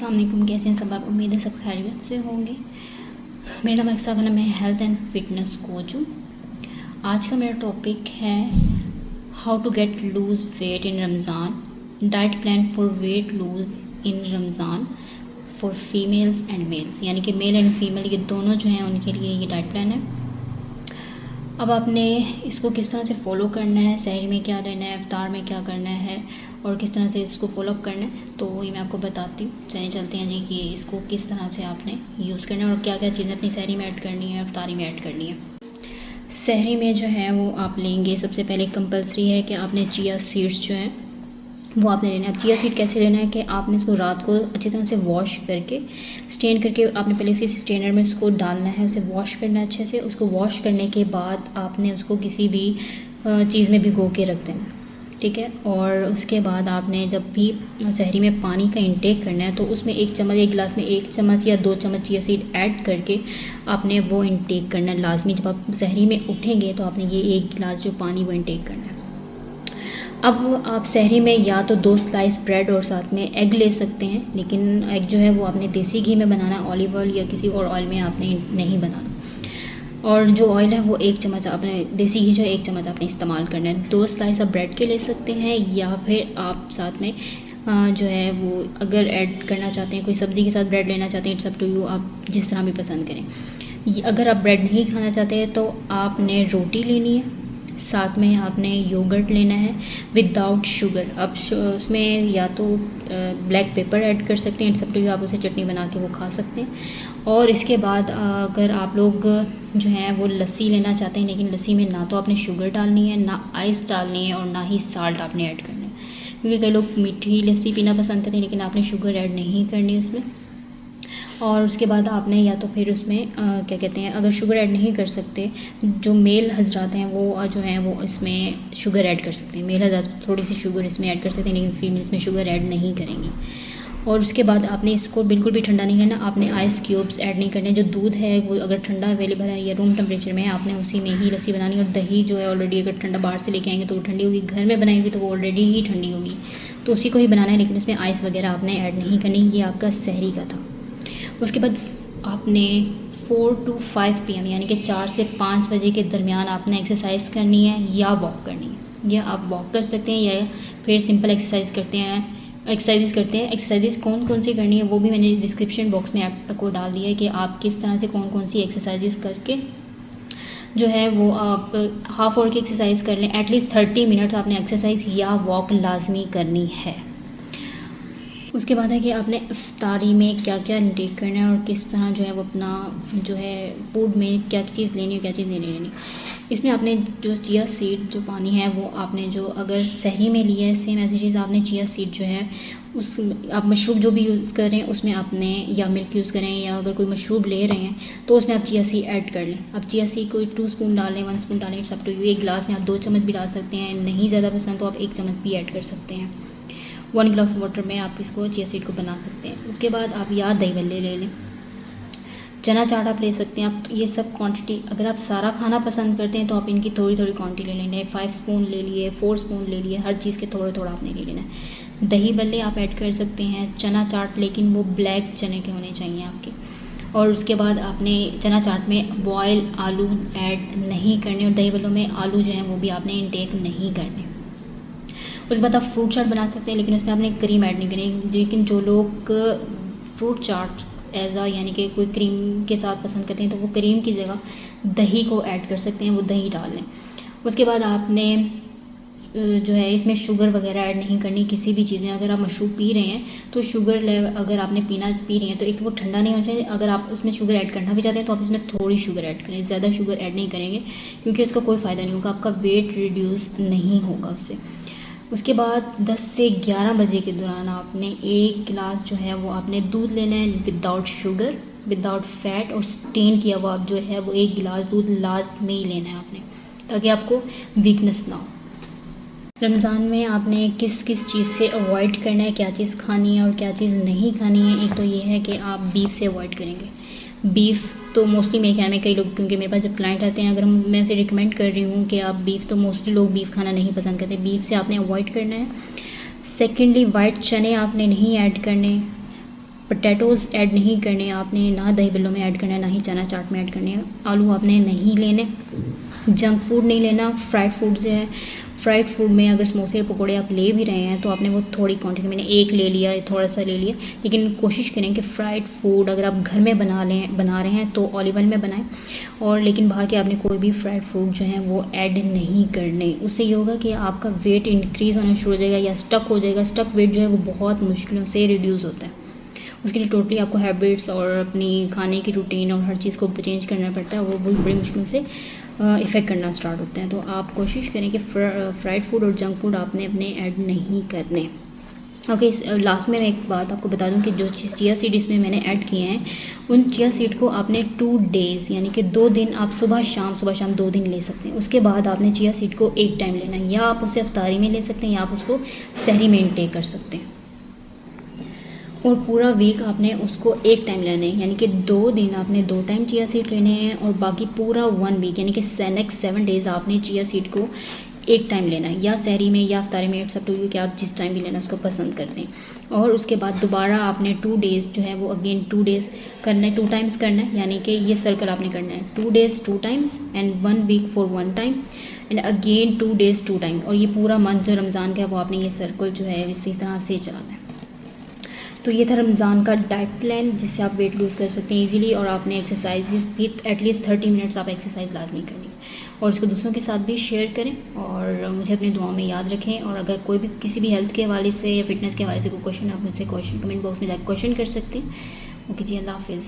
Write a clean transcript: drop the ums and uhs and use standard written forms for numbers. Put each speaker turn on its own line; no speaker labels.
अस्सलाम वालेकुम, कैसे हैं सब आप? उम्मीद है सब खैरियत से होंगे। मेरा नाम अक्सा खानम, मैं हेल्थ एंड फिटनेस कोच हूँ। आज का मेरा टॉपिक है how to get lose weight in Ramzan, diet plan for weight lose in Ramzan for females and males, यानी कि मेल एंड फीमेल ये दोनों जो हैं उनके लिए ये डाइट प्लान है। अब आपने इसको किस तरह से फ़ॉलो करना है, सहरी में क्या लेना है, इफ्तार में क्या करना है और किस तरह से इसको फॉलोअप करना है, तो ये मैं आपको बताती हूँ। चलिए चलते हैं जी कि इसको किस तरह से आपने यूज़ करना है और क्या क्या चीज़ें अपनी सहरी में ऐड करनी है, इफ्तारी में ऐड करनी है। सहरी में जो है वो आप लेंगे, सबसे पहले कंपलसरी है कि आपने चिया सीड्स जो हैं वो आपने लेना है। अब चिया सीड कैसे लेना है कि आपने इसको रात को अच्छी तरह से वॉश करके स्टेन करके आपने पहले इसके स्टेनर में उसको डालना है, उसे वॉश करना है अच्छे से। उसको वॉश करने के बाद आपने उसको किसी भी चीज़ में भिगो के रख देना, ठीक है। और उसके बाद आपने जब भी सहरी में पानी का इंटेक करना है तो उसमें एक गिलास में 1 चम्मच या 2 चम्मच चिया सीड ऐड करके आपने वो इंटेक करना है लाजमी। जब आप सहरी में उठेंगे तो आपने ये 1 गिलास जो पानी वो इंटेक करना है। अब आप सहरी में या तो 2 स्लाइस ब्रेड और साथ में एग ले सकते हैं, लेकिन एग जो है वो आपने देसी घी में बनाना है, ऑलिव ऑयल या किसी और ऑयल में आपने नहीं बनाना। और जो ऑयल है वो 1 चम्मच आपने, देसी घी जो है 1 चम्मच आपने इस्तेमाल करना है। 2 स्लाइस आप ब्रेड के ले सकते हैं या फिर आप साथ में जो है वो अगर ऐड करना चाहते हैं, कोई सब्ज़ी के साथ ब्रेड लेना चाहते हैं, इट्स अप टू यू, आप जिस तरह भी पसंद करें। अगर आप ब्रेड नहीं खाना चाहते हैं तो आपने रोटी लेनी है, साथ में आपने योगर्ट लेना है विदाउट शुगर। अब उसमें या तो ब्लैक पेपर ऐड कर सकते हैं, इट्स अप टू यू, आप उसे चटनी बना के वो खा सकते हैं। और इसके बाद अगर आप लोग जो हैं वो लस्सी लेना चाहते हैं, लेकिन लस्सी में ना तो आपने शुगर डालनी है, ना आइस डालनी है और ना ही साल्ट आपने ऐड करना है, क्योंकि कई लोग मीठी लस्सी पीना पसंद करते हैं लेकिन आपने शुगर ऐड नहीं करनी उसमें। और उसके बाद आपने या तो फिर उसमें क्या कहते हैं, अगर शुगर ऐड नहीं कर सकते, जो मेल हजरात हैं वो जो हैं वो इसमें शुगर ऐड कर सकते हैं। मेल हजरात थोड़ी सी शुगर इसमें ऐड कर सकते हैं, लेकिन फीमेल इसमें शुगर ऐड नहीं करेंगी। और उसके बाद आपने इसको बिल्कुल भी ठंडा नहीं करना, आपने आइस क्यूब्स ऐड नहीं करने। जो दूध है वो अगर ठंडा अवेलेबल है या रूम टेम्परेचर में है, आपने उसी में ही लस्सी बनानी। और दही जो है ऑलरेडी अगर ठंडा बाहर से लेके आएंगे तो वो ठंडी होगी, घर में बनाएंगे तो वो ऑलरेडी ही ठंडी होगी, तो उसी को ही बनाना है, लेकिन इसमें आइस वगैरह आपने ऐड नहीं करनी। ये आपका सहरी का था। उसके बाद आपने 4 to 5 PM यानी कि 4 से 5 बजे के दरमियान आपने एक्सरसाइज करनी है या वॉक करनी है। या आप वॉक कर सकते हैं या फिर सिंपल एक्सरसाइज करते हैं। एक्सरसाइजेस कौन कौन सी करनी है वो भी मैंने डिस्क्रिप्शन बॉक्स में आपको डाल दिया है कि आप किस तरह से कौन कौन सी एक्सरसाइजेस करके जो है वो आप हाफ आवर की एक्सरसाइज कर लें। एटलीस्ट 30 मिनट्स आपने एक्सरसाइज या वॉक लाजमी करनी है। उसके बाद है कि आपने इफ्तारी में क्या क्या इंटेक करना है और किस तरह जो है वो अपना जो है फूड में क्या चीज़ लेनी है क्या चीज़ नहीं लेनी। इसमें आपने जो चिया सीड जो पानी है वो आपने जो अगर सहरी में लिया है, सेम ऐसी चीज़ आपने चिया सीड जो है उस आप मशरूब जो भी यूज़ कर रहे हैं उसमें आपने या मिल्क यूज़ करें या अगर कोई मशरूब ले रहे हैं तो उसमें आप चिया सीड ऐड कर लें। अब चिया सीड कोई 2 स्पून डालें, 1 स्पून डालें, इट्स अप टू यू। 1 गिलास में आप 2 चम्मच भी डाल सकते हैं, नहीं ज़्यादा पसंद तो आप 1 चम्मच भी ऐड कर सकते हैं। 1 गिलास वाटर में आप इसको चिया सीड को बना सकते हैं। उसके बाद आप या दही भल्ले ले लें, चना चाट आप ले सकते हैं। आप ये सब क्वांटिटी, अगर आप सारा खाना पसंद करते हैं तो आप इनकी थोड़ी थोड़ी क्वांटिटी ले लेंगे। 5 स्पून ले लिए, 4 स्पून ले लिए, हर चीज़ के थोड़ा थोड़ा आपने ले लेना है। दही भल्ले आप ऐड कर सकते हैं, चना चाट, लेकिन वो ब्लैक चने के होने चाहिए आपके। और उसके बाद आपने चना चाट में बॉयल आलू ऐड नहीं करने और दही भल्लों में आलू जो हैं वो भी आपने इंटेक नहीं करने। उसके बाद आप फ्रूट चाट बना सकते हैं, लेकिन उसमें आपने क्रीम ऐड नहीं करनी। लेकिन जो लोग फ्रूट चाट यानी कि कोई क्रीम के साथ पसंद करते हैं तो वो क्रीम की जगह दही को ऐड कर सकते हैं, वो दही डाल लें। उसके बाद आपने जो है इसमें शुगर वगैरह ऐड नहीं करनी किसी भी चीज़ में। अगर आप मशरूब पी रहे हैं तो शुगर लेवल, अगर आपने पी रही हैं तो एक तो वो ठंडा नहीं होना चाहिए। अगर आप उसमें शुगर ऐड करना भी चाहते हैं तो आप इसमें थोड़ी शुगर ऐड करें, ज़्यादा शुगर ऐड नहीं करेंगे क्योंकि उसका कोई फ़ायदा नहीं होगा, आपका वेट रिड्यूस नहीं होगा उससे। उसके बाद 10 से 11 बजे के दौरान आपने 1 गिलास जो है वो आपने दूध लेना है विदाउट शुगर, विदाउट फैट और स्टेन किया हुआ आप जो है वो 1 गिलास दूध लाजमी ही लेना है आपने, ताकि आपको वीकनेस ना हो। रमज़ान में आपने किस किस चीज़ से अवॉइड करना है, क्या चीज़ खानी है और क्या चीज़ नहीं खानी है। एक तो ये है कि आप बीफ से अवॉइड करेंगे। बीफ तो मोस्टली मेरे ख्याल में कई लोग, क्योंकि मेरे पास जब क्लाइंट आते हैं, अगर मैं उसे रिकमेंड कर रही हूँ कि आप बीफ, तो मोस्टली लोग बीफ खाना नहीं पसंद करते। बीफ से आपने अवॉइड करना है। सेकेंडली वाइट चने आपने नहीं ऐड करने। पोटैटोज़ ऐड नहीं करने आपने, ना दही बल्लों में ऐड करना है, ना ही चना चाट में ऐड करने हैं। आलू आपने नहीं लेने, जंक फूड नहीं लेना। फ्राइड फूड जो है, फ्राइड फूड में अगर समोसे पकोड़े आप ले भी रहे हैं तो आपने वो थोड़ी क्वांटिटी, मैंने एक ले लिया, थोड़ा सा ले लिया, लेकिन कोशिश करें कि फ्राइड फूड अगर आप घर में बना रहे हैं तो ऑलिव ऑयल में बनाएं। और लेकिन बाहर के आपने कोई भी फ्राइड फूड जो है वो ऐड नहीं करने। उससे ये होगा कि आपका वेट इंक्रीज़ होना शुरू हो जाएगा या स्टक हो जाएगा। स्टक वेट जो है वो बहुत मुश्किलों से रिड्यूस होता है। उसके लिए टोटली आपको हैबिट्स और अपनी खाने की रूटीन और हर चीज़ को चेंज करना पड़ता है, वो बड़ी मुश्किलों से इफ़ेक्ट करना स्टार्ट होते हैं। तो आप कोशिश करें कि फ्राइड फूड और जंक फूड आपने अपने ऐड नहीं करने। ओके, लास्ट में मैं एक बात आपको बता दूं कि जो चिया सीड इसमें मैंने ऐड किए हैं, उन चिया सीड को आपने 2 डेज़ यानी कि 2 दिन आप सुबह शाम 2 दिन ले सकते हैं। उसके बाद आपने चिया सीड को एक टाइम लेना है, या आप उसे अफ्तारी में ले सकते हैं या आप उसको सहरी में इंटेक कर सकते हैं। और पूरा वीक आपने उसको एक टाइम लेना है, यानी कि 2 दिन आपने 2 टाइम चिया सीड लेने हैं, और बाकी पूरा 1 वीक यानी कि नेक्स्ट 7 डेज़ आपने चिया सीड को एक टाइम लेना है, या सहरी में या अफ्तारी में, इट्स अप टू यू कि आप जिस टाइम भी लेना उसको पसंद करते हैं। और उसके बाद दोबारा आपने 2 डेज़ जो है वो अगेन 2 डेज़ करना है, 2 टाइम्स करना है, यानी कि ये सर्कल आपने करना है 2 days 2 times and 1 week for 1 time and again 2 days 2 time. और ये पूरा मंथ जो रमज़ान का है वो आपने ये सर्कल जो है इसी तरह से चलाना है। तो ये था रमज़ान का डाइट प्लान, जिससे आप वेट लूज़ कर सकते हैं इजीली। और आपने एक्सरसाइजेस भी एटलीस्ट 30 मिनट्स आप एक्सरसाइज लाजमी करनी है, और इसको दूसरों के साथ भी शेयर करें, और मुझे अपनी दुआ में याद रखें। और अगर कोई भी किसी भी हेल्थ के हवाले से या फिटनेस के हवाले से कोई क्वेश्चन, आप मुझसे कमेंट बॉक्स में जाकर क्वेश्चन कर सकते हैं। ओके जी, अल्लाह हाफिज़।